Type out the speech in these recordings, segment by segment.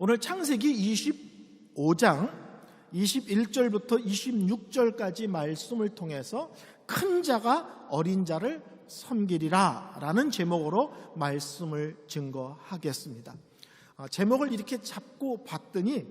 오늘 창세기 25장 21절부터 26절까지 말씀을 통해서 큰 자가 어린 자를 섬기리라 라는 제목으로 말씀을 증거하겠습니다. 제목을 이렇게 잡고 봤더니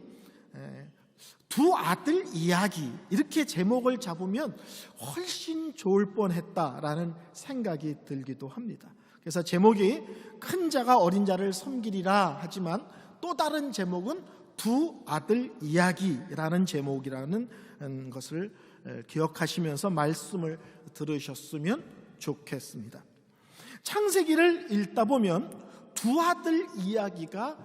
두 아들 이야기, 이렇게 제목을 잡으면 훨씬 좋을 뻔했다라는 생각이 들기도 합니다. 그래서 제목이 큰 자가 어린 자를 섬기리라 하지만 또 다른 제목은 두 아들 이야기라는 제목이라는 것을 기억하시면서 말씀을 들으셨으면 좋겠습니다. 창세기를 읽다 보면 두 아들 이야기가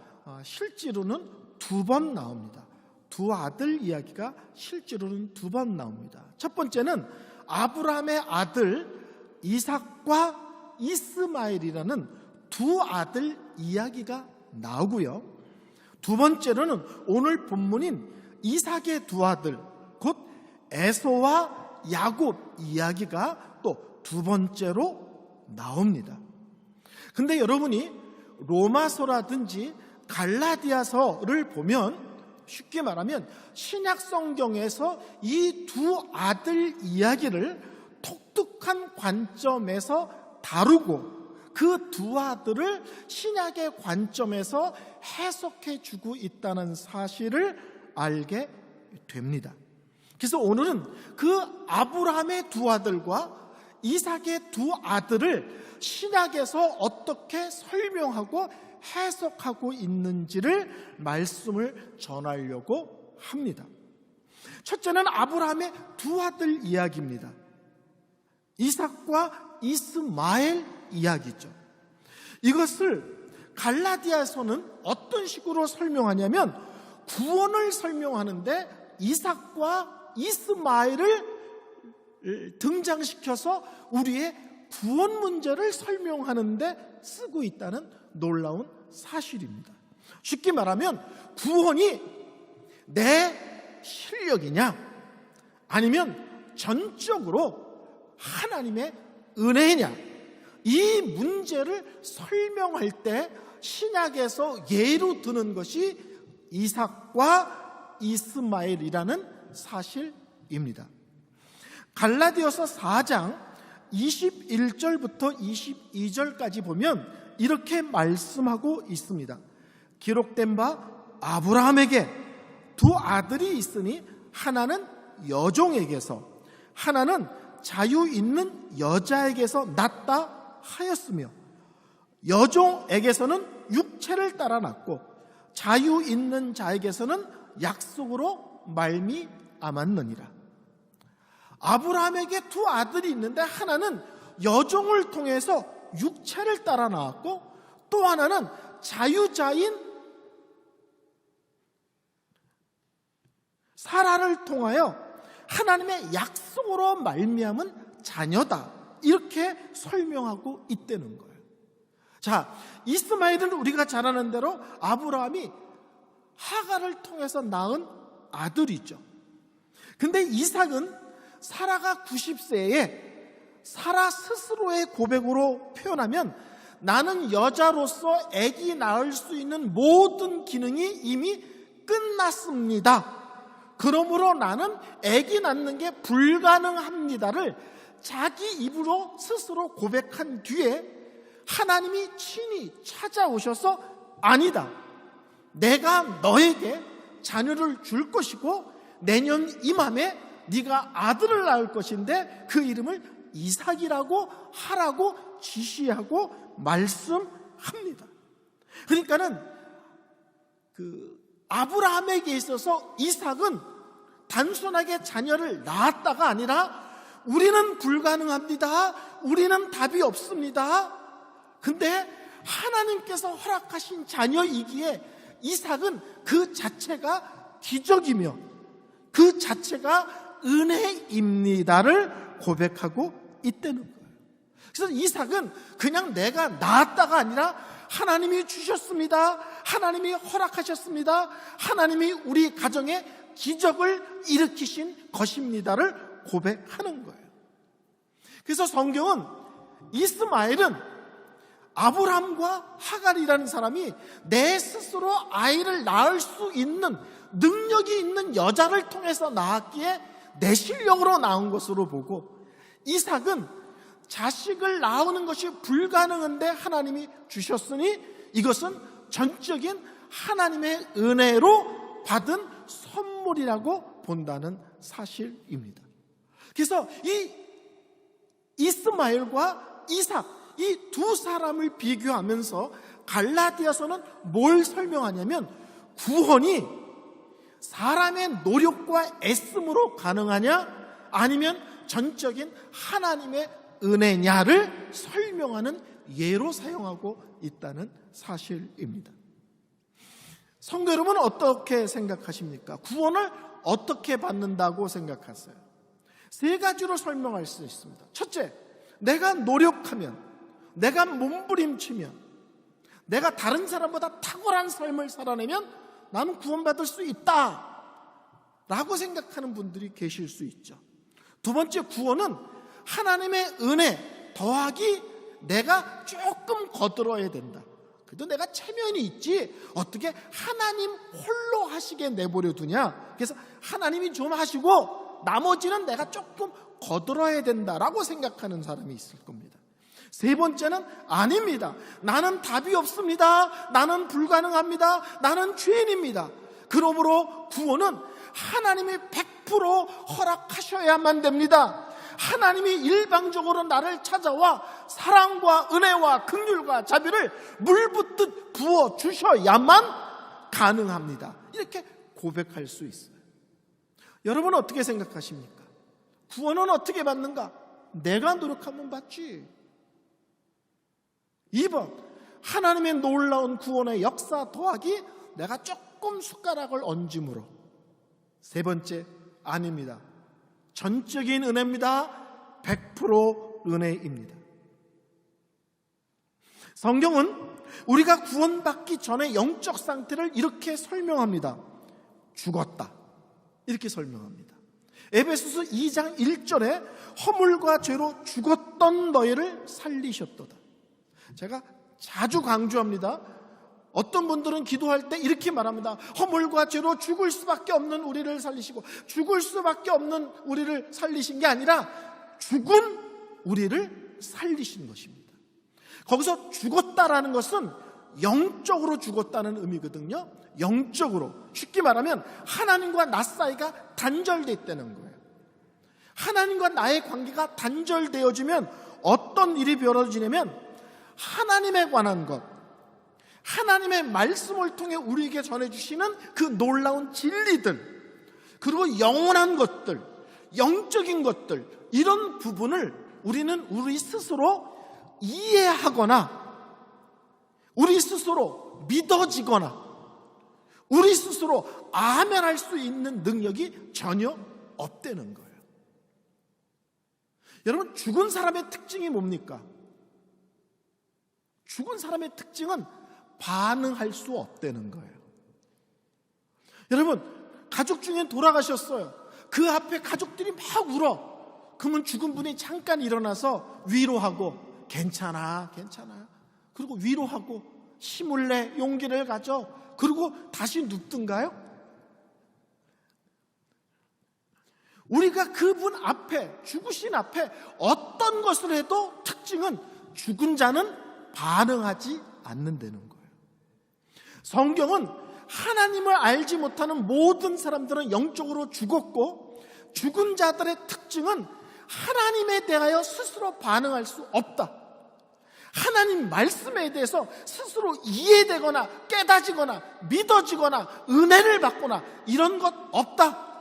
실제로는 두 번 나옵니다. 두 아들 이야기가 실제로는 두 번 나옵니다. 첫 번째는 아브라함의 아들 이삭과 이스마엘이라는 두 아들 이야기가 나오고요. 두 번째로는 오늘 본문인 이삭의 두 아들, 곧 에서와 야곱 이야기가 또 두 번째로 나옵니다. 근데 여러분이 로마서라든지 갈라디아서를 보면 쉽게 말하면 신약 성경에서 이 두 아들 이야기를 독특한 관점에서 다루고 그 두 아들을 신약의 관점에서 해석해 주고 있다는 사실을 알게 됩니다. 그래서 오늘은 그 아브라함의 두 아들과 이삭의 두 아들을 신약에서 어떻게 설명하고 해석하고 있는지를 말씀을 전하려고 합니다. 첫째는 아브라함의 두 아들 이야기입니다. 이삭과 이스마엘 이야기죠. 이것을 갈라디아서는 어떤 식으로 설명하냐면 구원을 설명하는데 이삭과 이스마엘을 등장시켜서 우리의 구원 문제를 설명하는데 쓰고 있다는 놀라운 사실입니다. 쉽게 말하면 구원이 내 실력이냐 아니면 전적으로 하나님의 은혜냐, 이 문제를 설명할 때 신약에서 예로 드는 것이 이삭과 이스마엘이라는 사실입니다. 갈라디아서 4장 21절부터 22절까지 보면 이렇게 말씀하고 있습니다. 기록된 바 아브라함에게 두 아들이 있으니 하나는 여종에게서 하나는 자유 있는 여자에게서 낳았다 하였으며 여종에게서는 육체를 따라 낳고 자유 있는 자에게서는 약속으로 말미암았느니라. 아브라함에게 두 아들이 있는데 하나는 여종을 통해서 육체를 따라 낳았고 또 하나는 자유자인 사라를 통하여 하나님의 약속으로 말미암은 자녀다, 이렇게 설명하고 있다는 거예요. 자, 이스마엘은 우리가 잘 아는 대로 아브라함이 하갈을 통해서 낳은 아들이죠. 근데 이삭은 사라가 90세에 사라 스스로의 고백으로 표현하면 나는 여자로서 아기 낳을 수 있는 모든 기능이 이미 끝났습니다. 그러므로 나는 아기 낳는 게 불가능합니다를 자기 입으로 스스로 고백한 뒤에 하나님이 친히 찾아오셔서 아니다, 내가 너에게 자녀를 줄 것이고 내년 이맘에 네가 아들을 낳을 것인데 그 이름을 이삭이라고 하라고 지시하고 말씀합니다. 그러니까는 아브라함에게 있어서 이삭은 단순하게 자녀를 낳았다가 아니라 우리는 불가능합니다, 우리는 답이 없습니다. 근데 하나님께서 허락하신 자녀이기에 이삭은 그 자체가 기적이며 그 자체가 은혜입니다를 고백하고 있다는 거예요. 그래서 이삭은 그냥 내가 낳았다가 아니라 하나님이 주셨습니다, 하나님이 허락하셨습니다, 하나님이 우리 가정에 기적을 일으키신 것입니다를 고백하는 거예요. 그래서 성경은 이스마엘은 아브라함과 하갈이라는 사람이 내 스스로 아이를 낳을 수 있는 능력이 있는 여자를 통해서 낳았기에 내 실력으로 낳은 것으로 보고, 이삭은 자식을 낳는 것이 불가능한데 하나님이 주셨으니 이것은 전적인 하나님의 은혜로 받은 선물이라고 본다는 사실입니다. 그래서 이 이스마엘과 이삭, 이 두 사람을 비교하면서 갈라디아서는 뭘 설명하냐면, 구원이 사람의 노력과 애씀으로 가능하냐 아니면 전적인 하나님의 은혜냐를 설명하는 예로 사용하고 있다는 사실입니다. 성도 여러분, 어떻게 생각하십니까? 구원을 어떻게 받는다고 생각하세요? 세 가지로 설명할 수 있습니다. 첫째, 내가 노력하면, 내가 몸부림치면, 내가 다른 사람보다 탁월한 삶을 살아내면 나는 구원받을 수 있다 라고 생각하는 분들이 계실 수 있죠. 두 번째, 구원은 하나님의 은혜 더하기 내가 조금 거들어야 된다. 그래도 내가 체면이 있지 어떻게 하나님 홀로 하시게 내버려 두냐. 그래서 하나님이 좀 하시고 나머지는 내가 조금 거들어야 된다라고 생각하는 사람이 있을 겁니다. 세 번째는 아닙니다. 나는 답이 없습니다. 나는 불가능합니다. 나는 죄인입니다. 그러므로 구원은 하나님이 100% 허락하셔야만 됩니다. 하나님이 일방적으로 나를 찾아와 사랑과 은혜와 긍휼과 자비를 물붓듯 부어 주셔야만 가능합니다. 이렇게 고백할 수 있어요. 여러분은 어떻게 생각하십니까? 구원은 어떻게 받는가? 내가 노력하면 받지. 2번, 하나님의 놀라운 구원의 역사 더하기 내가 조금 숟가락을 얹음으로. 세 번째, 아닙니다. 전적인 은혜입니다. 100% 은혜입니다. 성경은 우리가 구원받기 전에 영적 상태를 이렇게 설명합니다. 죽었다. 이렇게 설명합니다. 에베소서 2장 1절에 허물과 죄로 죽었던 너희를 살리셨도다. 제가 자주 강조합니다. 어떤 분들은 기도할 때 이렇게 말합니다. 허물과 죄로 죽을 수밖에 없는 우리를 살리시고, 죽을 수밖에 없는 우리를 살리신 게 아니라 죽은 우리를 살리신 것입니다. 거기서 죽었다라는 것은 영적으로 죽었다는 의미거든요. 영적으로, 쉽게 말하면 하나님과 나 사이가 단절되어 있다는 거예요. 하나님과 나의 관계가 단절되어지면 어떤 일이 벌어지냐면, 하나님에 관한 것, 하나님의 말씀을 통해 우리에게 전해주시는 그 놀라운 진리들, 그리고 영원한 것들, 영적인 것들, 이런 부분을 우리는 우리 스스로 이해하거나, 우리 스스로 믿어지거나, 우리 스스로 아멘할 수 있는 능력이 전혀 없다는 거예요. 여러분, 죽은 사람의 특징이 뭡니까? 죽은 사람의 특징은 반응할 수 없다는 거예요. 여러분, 가족 중에 돌아가셨어요. 그 앞에 가족들이 막 울어. 그러면 죽은 분이 잠깐 일어나서 위로하고, 괜찮아, 괜찮아. 그리고 위로하고 힘을 내, 용기를 가져. 그리고 다시 눕든가요? 우리가 그분 앞에, 죽으신 앞에 어떤 것을 해도 특징은 죽은 자는 반응하지 않는다는 거예요. 성경은 하나님을 알지 못하는 모든 사람들은 영적으로 죽었고, 죽은 자들의 특징은 하나님에 대하여 스스로 반응할 수 없다. 하나님 말씀에 대해서 스스로 이해되거나 깨닫지거나 믿어지거나 은혜를 받거나 이런 것 없다.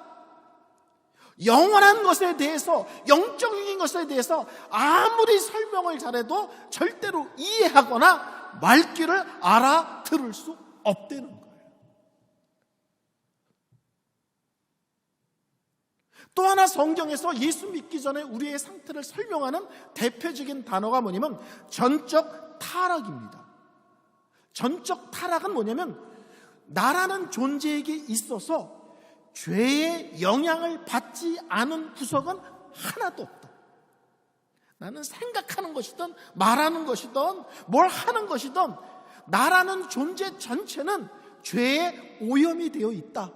영원한 것에 대해서, 영적인 것에 대해서 아무리 설명을 잘해도 절대로 이해하거나 말귀를 알아들을 수 없다는 거예요. 또 하나, 성경에서 예수 믿기 전에 우리의 상태를 설명하는 대표적인 단어가 뭐냐면 전적 타락입니다. 전적 타락은 뭐냐면 나라는 존재에게 있어서 죄의 영향을 받지 않은 구석은 하나도 없다. 나는 생각하는 것이든 말하는 것이든 뭘 하는 것이든 나라는 존재 전체는 죄의 오염이 되어 있다.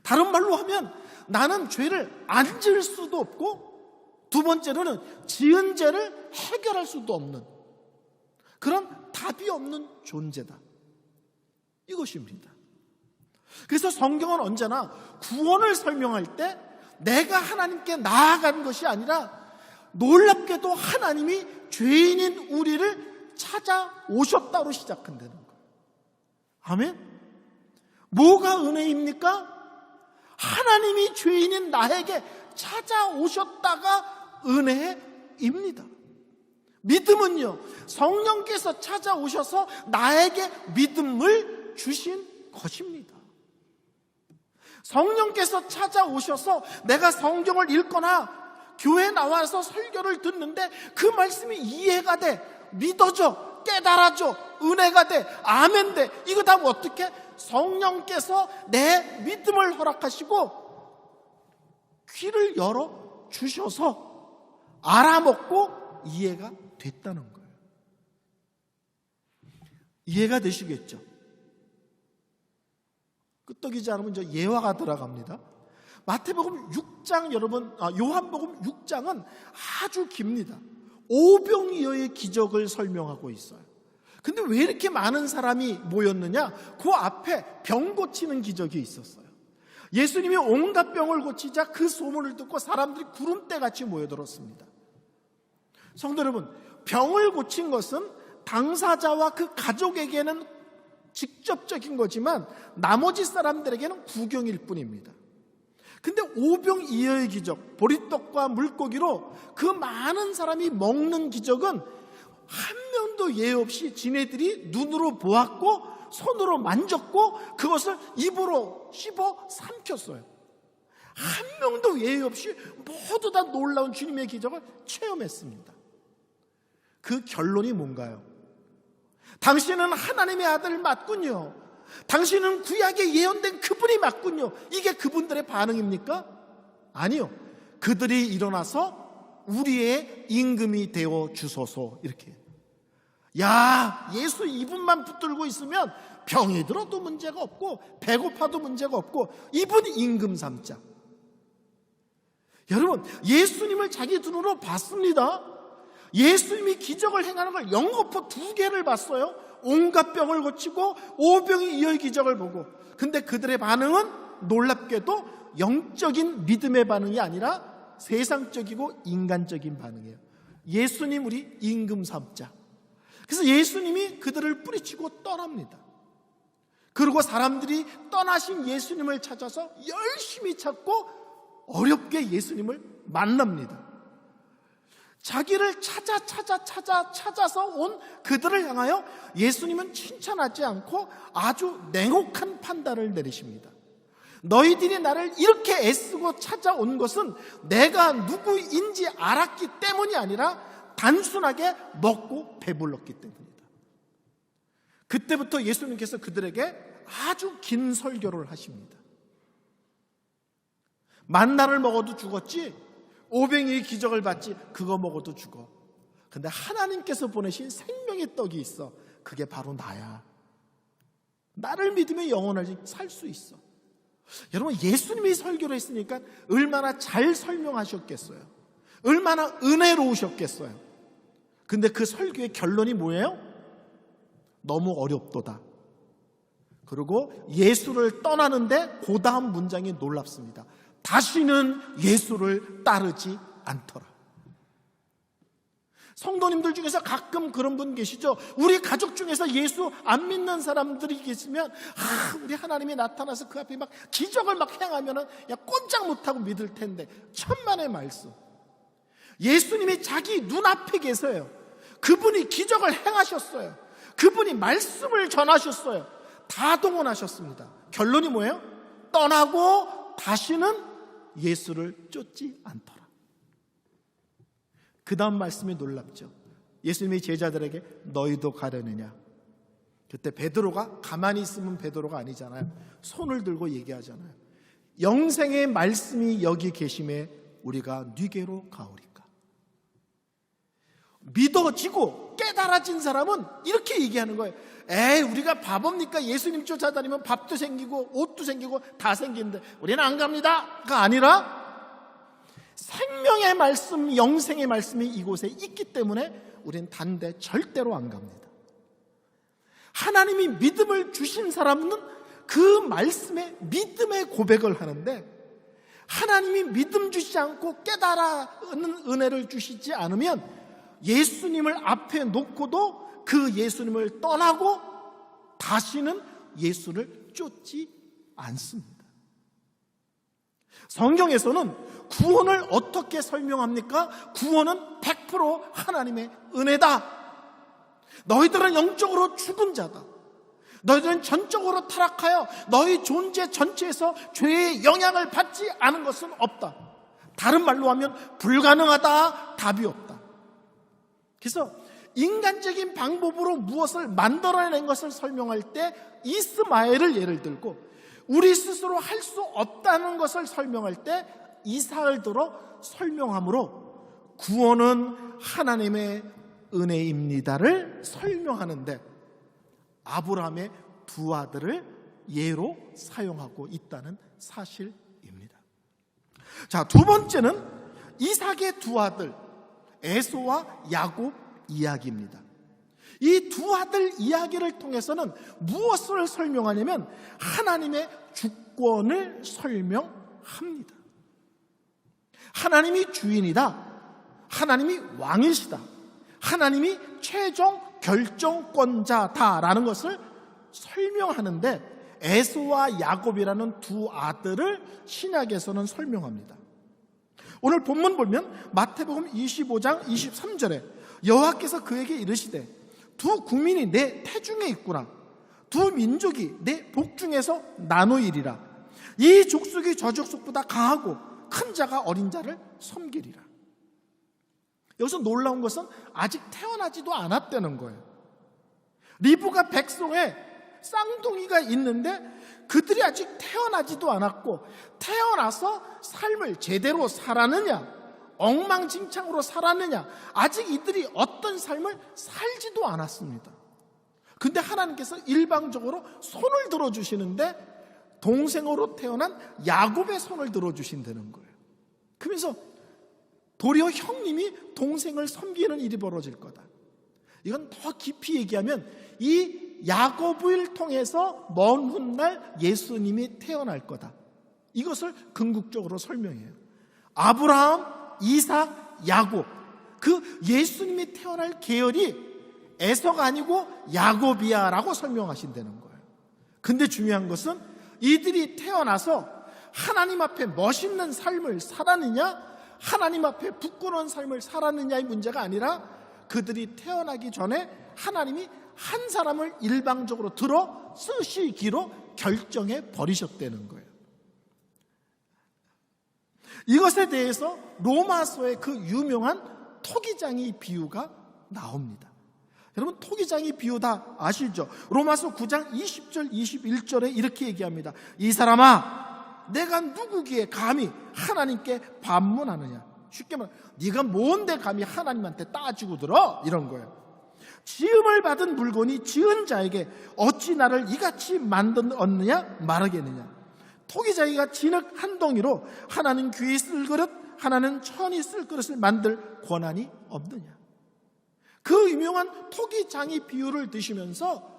다른 말로 하면 나는 죄를 안 지을 수도 없고, 두 번째로는 지은 죄를 해결할 수도 없는 그런 답이 없는 존재다. 이것입니다. 그래서 성경은 언제나 구원을 설명할 때 내가 하나님께 나아간 것이 아니라 놀랍게도 하나님이 죄인인 우리를 찾아오셨다로 시작한다는 거예요. 아멘? 뭐가 은혜입니까? 하나님이 죄인인 나에게 찾아오셨다가 은혜입니다. 믿음은요, 성령께서 찾아오셔서 나에게 믿음을 주신 것입니다. 성령께서 찾아오셔서 내가 성경을 읽거나 교회에 나와서 설교를 듣는데 그 말씀이 이해가 돼, 믿어져, 깨달아져, 은혜가 돼, 아멘 돼. 이거 다 어떻게? 성령께서 내 믿음을 허락하시고 귀를 열어 주셔서 알아먹고 이해가 됐다는 거예요. 이해가 되시겠죠? 끄떡이지 않으면 이제 예화가 들어갑니다. 마태복음 6장 요한복음 6장은 아주 깁니다. 오병이어의 기적을 설명하고 있어요. 근데 왜 이렇게 많은 사람이 모였느냐? 그 앞에 병 고치는 기적이 있었어요. 예수님이 온갖 병을 고치자 그 소문을 듣고 사람들이 구름대같이 모여들었습니다. 성도 여러분, 병을 고친 것은 당사자와 그 가족에게는 직접적인 거지만 나머지 사람들에게는 구경일 뿐입니다. 근데 오병이어의 기적, 보리떡과 물고기로 그 많은 사람이 먹는 기적은 한 명도 예 없이 지네들이 눈으로 보았고 손으로 만졌고 그것을 입으로 씹어 삼켰어요. 한 명도 예 없이 모두 다 놀라운 주님의 기적을 체험했습니다. 그 결론이 뭔가요? 당신은 하나님의 아들 맞군요. 당신은 구약에 예언된 그분이 맞군요. 이게 그분들의 반응입니까? 아니요. 그들이 일어나서 우리의 임금이 되어 주소서 이렇게. 야, 예수 이분만 붙들고 있으면 병이 들어도 문제가 없고 배고파도 문제가 없고 이분 임금 삼자. 여러분, 예수님을 자기 눈으로 봤습니다. 예수님이 기적을 행하는 걸 영거포 2개를 봤어요. 온갖 병을 고치고 오병이어의 기적을 보고. 근데 그들의 반응은 놀랍게도 영적인 믿음의 반응이 아니라 세상적이고 인간적인 반응이에요. 예수님 우리 임금 삼자. 그래서 예수님이 그들을 뿌리치고 떠납니다. 그리고 사람들이 떠나신 예수님을 찾아서 열심히 찾고 어렵게 예수님을 만납니다. 자기를 찾아서 온 그들을 향하여 예수님은 칭찬하지 않고 아주 냉혹한 판단을 내리십니다. 너희들이 나를 이렇게 애쓰고 찾아온 것은 내가 누구인지 알았기 때문이 아니라 단순하게 먹고 배불렀기 때문이다. 그때부터 예수님께서 그들에게 아주 긴 설교를 하십니다. 만나를 먹어도 죽었지, 오병이의 기적을 봤지, 그거 먹어도 죽어. 근데 하나님께서 보내신 생명의 떡이 있어. 그게 바로 나야. 나를 믿으면 영원하게 살 수 있어. 여러분, 예수님이 설교를 했으니까 얼마나 잘 설명하셨겠어요. 얼마나 은혜로우셨겠어요. 근데 그 설교의 결론이 뭐예요? 너무 어렵도다. 그리고 예수를 떠나는데 그 다음 문장이 놀랍습니다. 다시는 예수를 따르지 않더라. 성도님들 중에서 가끔 그런 분 계시죠? 우리 가족 중에서 예수 안 믿는 사람들이 계시면 우리 하나님이 나타나서 그 앞에 막 기적을 막 행하면은 꼼짝 못하고 믿을 텐데, 천만의 말씀. 예수님이 자기 눈앞에 계세요. 그분이 기적을 행하셨어요. 그분이 말씀을 전하셨어요. 다 동원하셨습니다. 결론이 뭐예요? 떠나고 다시는 예수를 쫓지 않더라. 그 다음 말씀이 놀랍죠. 예수님이 제자들에게 너희도 가려느냐. 그때 베드로가 가만히 있으면 베드로가 아니잖아요. 손을 들고 얘기하잖아요. 영생의 말씀이 여기 계심에 우리가 네게로 가오리까? 믿어지고 깨달아진 사람은 이렇게 얘기하는 거예요. 에이, 우리가 바보입니까? 예수님 쫓아다니면 밥도 생기고 옷도 생기고 다 생기는데 우리는 안 갑니다가 아니라 생명의 말씀, 영생의 말씀이 이곳에 있기 때문에 우리는 단대 절대로 안 갑니다. 하나님이 믿음을 주신 사람은 그 말씀에 믿음의 고백을 하는데, 하나님이 믿음 주시지 않고 깨달아는 은혜를 주시지 않으면 예수님을 앞에 놓고도 그 예수님을 떠나고 다시는 예수를 쫓지 않습니다. 성경에서는 구원을 어떻게 설명합니까? 구원은 100% 하나님의 은혜다. 너희들은 영적으로 죽은 자다. 너희들은 전적으로 타락하여 너희 존재 전체에서 죄의 영향을 받지 않은 것은 없다. 다른 말로 하면 불가능하다, 답이 없다. 그래서 인간적인 방법으로 무엇을 만들어낸 것을 설명할 때 이스마엘을 예를 들고, 우리 스스로 할 수 없다는 것을 설명할 때 이삭을 들어 설명하므로 구원은 하나님의 은혜입니다를 설명하는데 아브라함의 두 아들을 예로 사용하고 있다는 사실입니다. 자, 두 번째는 이삭의 두 아들 에서와 야곱 이야기입니다. 이 두 아들 이야기를 통해서는 무엇을 설명하냐면 하나님의 주권을 설명합니다. 하나님이 주인이다, 하나님이 왕이시다, 하나님이 최종 결정권자다라는 것을 설명하는데 에서와 야곱이라는 두 아들을 신약에서는 설명합니다. 오늘 본문 보면 마태복음 25장 23절에 여호와께서 그에게 이르시되 두 국민이 내 태중에 있구나. 두 민족이 내 복중에서 나누이리라. 이 족속이 저 족속보다 강하고 큰 자가 어린 자를 섬기리라. 여기서 놀라운 것은 아직 태어나지도 않았다는 거예요. 리브가 백성에 쌍둥이가 있는데 그들이 아직 태어나지도 않았고, 태어나서 삶을 제대로 살았느냐, 엉망진창으로 살았느냐, 아직 이들이 어떤 삶을 살지도 않았습니다. 근데 하나님께서 일방적으로 손을 들어주시는데 동생으로 태어난 야곱의 손을 들어주신다는 거예요. 그러면서 도리어 형님이 동생을 섬기는 일이 벌어질 거다. 이건 더 깊이 얘기하면 이 야곱을 통해서 먼 훗날 예수님이 태어날 거다. 이것을 궁극적으로 설명해요. 아브라함, 이삭, 야곱, 그 예수님이 태어날 계열이 에서가 아니고 야곱이야 라고 설명하신다는 거예요. 근데 중요한 것은 이들이 태어나서 하나님 앞에 멋있는 삶을 살았느냐, 하나님 앞에 부끄러운 삶을 살았느냐의 문제가 아니라 그들이 태어나기 전에 하나님이 한 사람을 일방적으로 들어 쓰시기로 결정해 버리셨다는 거예요. 이것에 대해서 로마서의 그 유명한 토기장이 비유가 나옵니다. 여러분, 토기장이 비유 다 아시죠? 로마서 9장 20절 21절에 이렇게 얘기합니다. 이 사람아, 내가 누구기에 감히 하나님께 반문하느냐. 쉽게 말하면 네가 뭔데 감히 하나님한테 따지고 들어? 이런 거예요. 지음을 받은 물건이 지은 자에게 어찌 나를 이같이 만들었느냐 말하겠느냐. 토기장이가 진흙 한 덩이로 하나는 귀히 쓸 그릇, 하나는 천이 쓸 그릇을 만들 권한이 없느냐. 그 유명한 토기장이 비유를 드시면서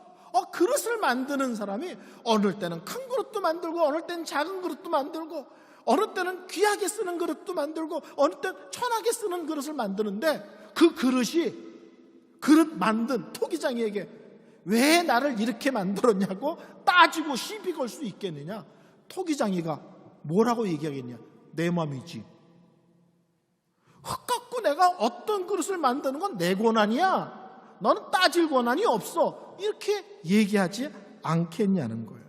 그릇을 만드는 사람이 어느 때는 큰 그릇도 만들고 어느 때는 작은 그릇도 만들고 어느 때는 귀하게 쓰는 그릇도 만들고 어느 때는 천하게 쓰는 그릇을 만드는데, 그 그릇이 그릇 만든 토기장이에게 왜 나를 이렇게 만들었냐고 따지고 시비 걸 수 있겠느냐. 토기장이가 뭐라고 얘기하겠냐. 내 맘이지. 흙 갖고 내가 어떤 그릇을 만드는 건 내 권한이야. 너는 따질 권한이 없어. 이렇게 얘기하지 않겠냐는 거예요.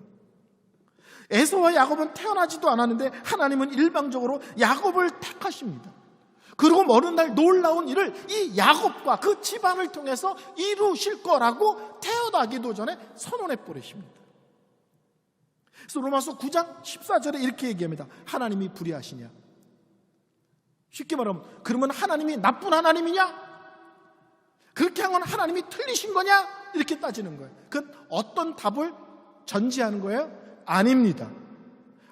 에서와 야곱은 태어나지도 않았는데 하나님은 일방적으로 야곱을 택하십니다. 그리고 어느 날 놀라운 일을 이 야곱과 그 집안을 통해서 이루실 거라고 태어나기도 전에 선언해 버리십니다. 그래서 로마서 9장 14절에 이렇게 얘기합니다. 하나님이 불의하시냐. 쉽게 말하면 그러면 하나님이 나쁜 하나님이냐? 그렇게 한 건 하나님이 틀리신 거냐? 이렇게 따지는 거예요. 그건 어떤 답을 전제하는 거예요? 아닙니다.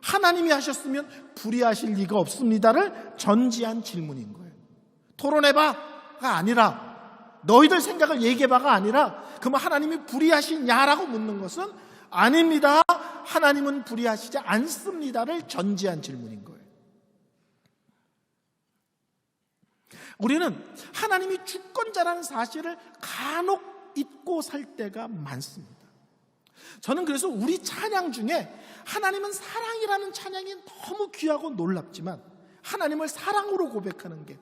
하나님이 하셨으면 불의하실 리가 없습니다를 전제한 질문인 거예요. 토론해봐가 아니라, 너희들 생각을 얘기해봐가 아니라, 그러면 하나님이 불의하시냐라고 묻는 것은 아닙니다. 하나님은 불의하시지 않습니다를 전제한 질문인 거예요. 우리는 하나님이 주권자라는 사실을 간혹 잊고 살 때가 많습니다. 저는 그래서 우리 찬양 중에 하나님은 사랑이라는 찬양이 너무 귀하고 놀랍지만 하나님을 사랑으로 고백하는 게,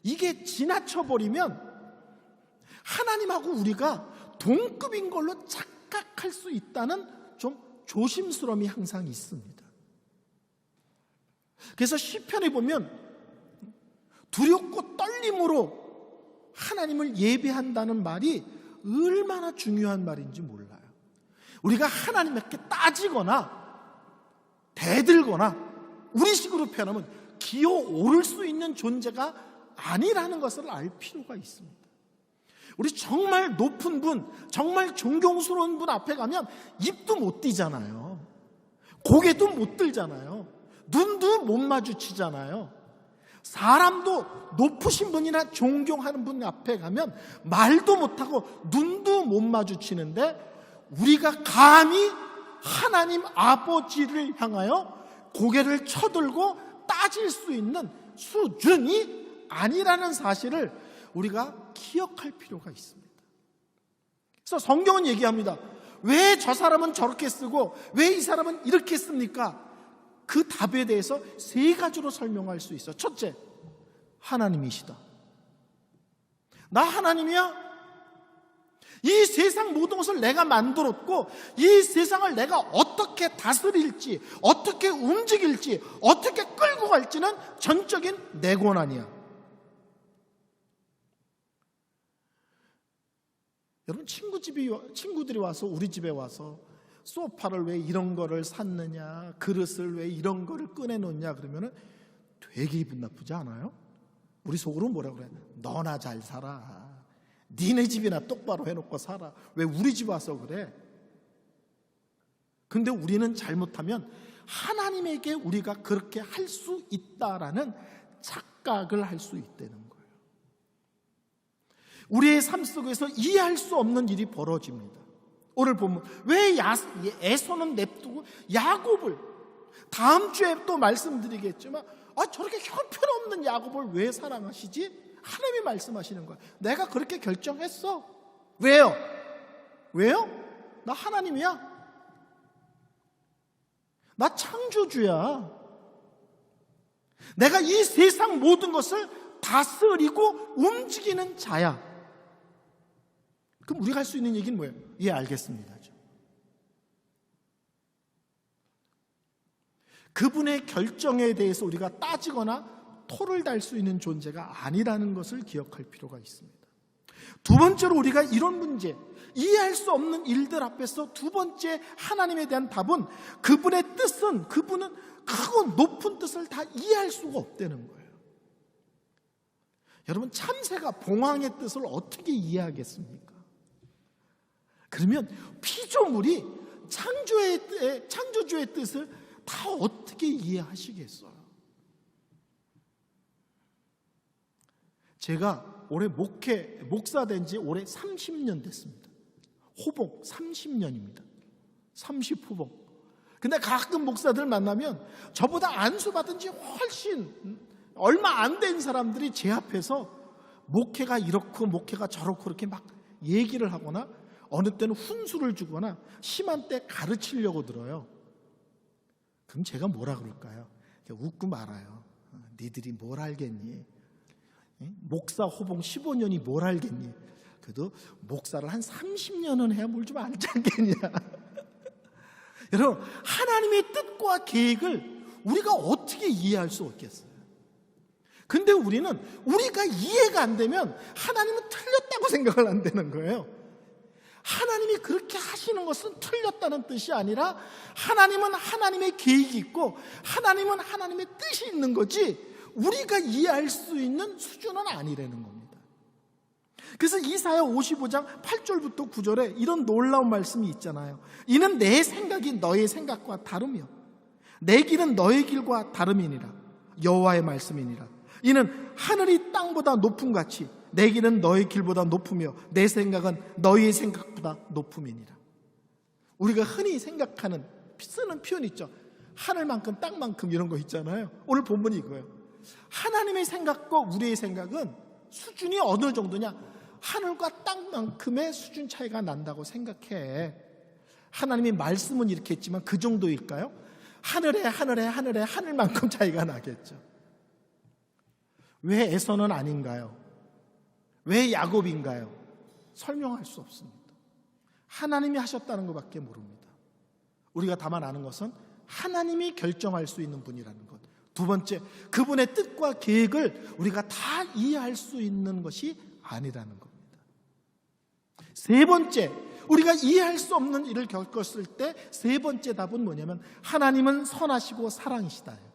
이게 지나쳐버리면 하나님하고 우리가 동급인 걸로 착각할 수 있다는 좀 조심스러움이 항상 있습니다. 그래서 시편에 보면 두렵고 떨림으로 하나님을 예배한다는 말이 얼마나 중요한 말인지 몰라요. 우리가 하나님께 따지거나 대들거나 우리식으로 표현하면 기어오를 수 있는 존재가 아니라는 것을 알 필요가 있습니다. 우리 정말 높은 분, 정말 존경스러운 분 앞에 가면 입도 못 띄잖아요. 고개도 못 들잖아요. 눈도 못 마주치잖아요. 사람도 높으신 분이나 존경하는 분 앞에 가면 말도 못하고 눈도 못 마주치는데, 우리가 감히 하나님 아버지를 향하여 고개를 쳐들고 따질 수 있는 수준이 아니라는 사실을 우리가 기억할 필요가 있습니다. 그래서 성경은 얘기합니다. 왜 저 사람은 저렇게 쓰고 왜 이 사람은 이렇게 씁니까? 그 답에 대해서 세 가지로 설명할 수 있어. 첫째, 하나님이시다. 나 하나님이야? 이 세상 모든 것을 내가 만들었고 이 세상을 내가 어떻게 다스릴지, 어떻게 움직일지, 어떻게 끌고 갈지는 전적인 내 권한이야. 여러분, 친구들이 와서 우리 집에 와서 소파를 왜 이런 거를 샀느냐, 그릇을 왜 이런 거를 꺼내놓냐 그러면은 되게 기분 나쁘지 않아요? 우리 속으로 뭐라 그래? 너나 잘 살아. 니네 집이나 똑바로 해놓고 살아. 왜 우리 집 와서 그래? 근데 우리는 잘못하면 하나님에게 우리가 그렇게 할 수 있다라는 착각을 할 수 있다는 거예요. 우리의 삶 속에서 이해할 수 없는 일이 벌어집니다. 오늘 보면 왜 에서는 냅두고 야곱을, 다음 주에 또 말씀드리겠지만, 저렇게 형편없는 야곱을 왜 사랑하시지? 하나님이 말씀하시는 거야. 내가 그렇게 결정했어. 왜요? 나 하나님이야. 나 창조주야. 내가 이 세상 모든 것을 다스리고 움직이는 자야. 그럼 우리가 할 수 있는 얘기는 뭐예요? 예, 알겠습니다. 그분의 결정에 대해서 우리가 따지거나 토를 달 수 있는 존재가 아니라는 것을 기억할 필요가 있습니다. 두 번째로 우리가 이런 문제, 이해할 수 없는 일들 앞에서 두 번째 하나님에 대한 답은, 그분의 뜻은, 그분은 크고 높은 뜻을 다 이해할 수가 없다는 거예요. 여러분, 참새가 봉황의 뜻을 어떻게 이해하겠습니까? 그러면 피조물이 창조주의 뜻을 다 어떻게 이해하시겠어요? 제가 올해 목사 된 지 올해 30년 됐습니다. 호봉 30년입니다. 30호봉. 근데 가끔 목사들 만나면 저보다 안수받은 지 훨씬 얼마 안 된 사람들이 제 앞에서 목회가 이렇고 목회가 저렇고 그렇게 막 얘기를 하거나 어느 때는 훈수를 주거나 심한 때 가르치려고 들어요. 그럼 제가 뭐라 그럴까요? 웃고 말아요. 니들이 뭘 알겠니? 목사 호봉 15년이 뭘 알겠니? 그래도 목사를 한 30년은 해야 뭘 좀 알지 않겠냐? 여러분, 하나님의 뜻과 계획을 우리가 어떻게 이해할 수 없겠어요? 근데 우리가 이해가 안 되면 하나님은 틀렸다고 생각을 한다는 거예요. 하나님이 그렇게 하시는 것은 틀렸다는 뜻이 아니라, 하나님은 하나님의 계획이 있고 하나님은 하나님의 뜻이 있는 거지, 우리가 이해할 수 있는 수준은 아니라는 겁니다. 그래서 이사야 55장 8절부터 9절에 이런 놀라운 말씀이 있잖아요. 이는 내 생각이 너의 생각과 다르며 내 길은 너의 길과 다름이니라. 여호와의 말씀이니라. 이는 하늘이 땅보다 높음 같이 내 길은 너의 길보다 높으며 내 생각은 너의 생각보다 높음이니라. 우리가 흔히 생각하는 쓰는 표현 있죠. 하늘만큼 땅만큼 이런 거 있잖아요. 오늘 본문이 이거예요. 하나님의 생각과 우리의 생각은 수준이 어느 정도냐? 하늘과 땅만큼의 수준 차이가 난다고 생각해. 하나님이 말씀은 이렇게 했지만 그 정도일까요? 하늘만큼 차이가 나겠죠. 왜 에서는 아닌가요? 왜 야곱인가요? 설명할 수 없습니다. 하나님이 하셨다는 것밖에 모릅니다. 우리가 다만 아는 것은 하나님이 결정할 수 있는 분이라는 것. 두 번째, 그분의 뜻과 계획을 우리가 다 이해할 수 있는 것이 아니라는 겁니다. 세 번째, 우리가 이해할 수 없는 일을 겪었을 때 세 번째 답은 뭐냐면 하나님은 선하시고 사랑이시다예요.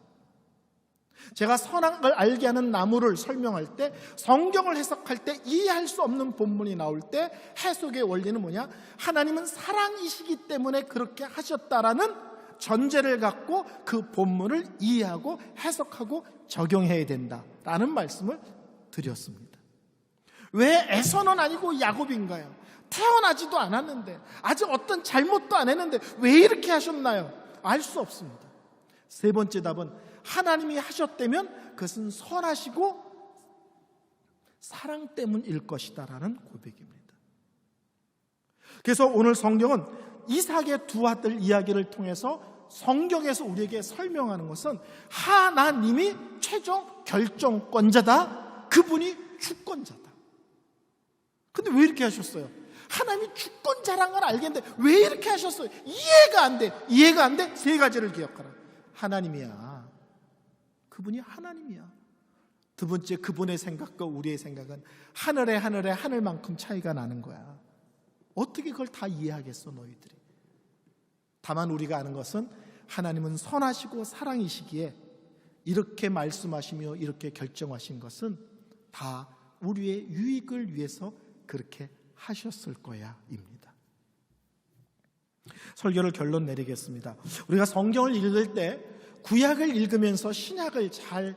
제가 선악을 알게 하는 나무를 설명할 때, 성경을 해석할 때 이해할 수 없는 본문이 나올 때 해석의 원리는 뭐냐? 하나님은 사랑이시기 때문에 그렇게 하셨다라는 전제를 갖고 그 본문을 이해하고 해석하고 적용해야 된다라는 말씀을 드렸습니다. 왜 에서는 아니고 야곱인가요? 태어나지도 않았는데, 아직 어떤 잘못도 안 했는데 왜 이렇게 하셨나요? 알 수 없습니다. 세 번째 답은 하나님이 하셨다면 그것은 선하시고 사랑 때문일 것이다라는 고백입니다. 그래서 오늘 성경은 이삭의 두 아들 이야기를 통해서 성경에서 우리에게 설명하는 것은 하나님이 최종 결정권자다. 그분이 주권자다. 근데 왜 이렇게 하셨어요? 하나님이 주권자란 걸 알겠는데 왜 이렇게 하셨어요? 이해가 안 돼. 이해가 안 돼? 세 가지를 기억하라. 하나님이야. 그분이 하나님이야. 두 번째, 그분의 생각과 우리의 생각은 하늘만큼 차이가 나는 거야. 어떻게 그걸 다 이해하겠어 너희들이. 다만 우리가 아는 것은 하나님은 선하시고 사랑이시기에 이렇게 말씀하시며 이렇게 결정하신 것은 다 우리의 유익을 위해서 그렇게 하셨을 거야 입니다. 설교를 결론 내리겠습니다. 우리가 성경을 읽을 때 구약을 읽으면서 신약을 잘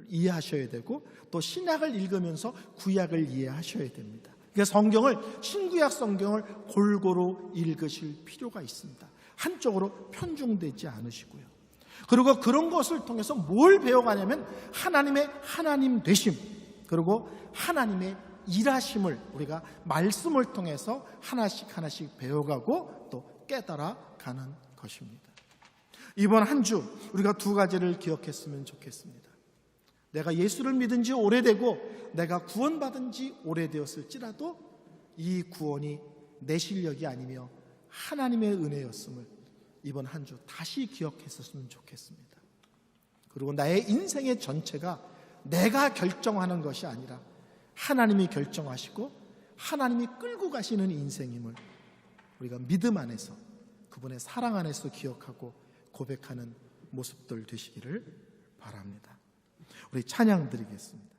이해하셔야 되고 또 신약을 읽으면서 구약을 이해하셔야 됩니다. 그러니까 신구약 성경을 골고루 읽으실 필요가 있습니다. 한쪽으로 편중되지 않으시고요. 그리고 그런 것을 통해서 뭘 배워가냐면 하나님의 하나님 되심, 그리고 하나님의 일하심을 우리가 말씀을 통해서 하나씩 배워가고 또 깨달아가는 것입니다. 이번 한 주 우리가 두 가지를 기억했으면 좋겠습니다. 내가 예수를 믿은 지 오래되고 내가 구원받은 지 오래되었을지라도 이 구원이 내 실력이 아니며 하나님의 은혜였음을 이번 한 주 다시 기억했었으면 좋겠습니다. 그리고 나의 인생의 전체가 내가 결정하는 것이 아니라 하나님이 결정하시고 하나님이 끌고 가시는 인생임을 우리가 믿음 안에서 그분의 사랑 안에서 기억하고 고백하는 모습들 되시기를 바랍니다. 우리 찬양 드리겠습니다.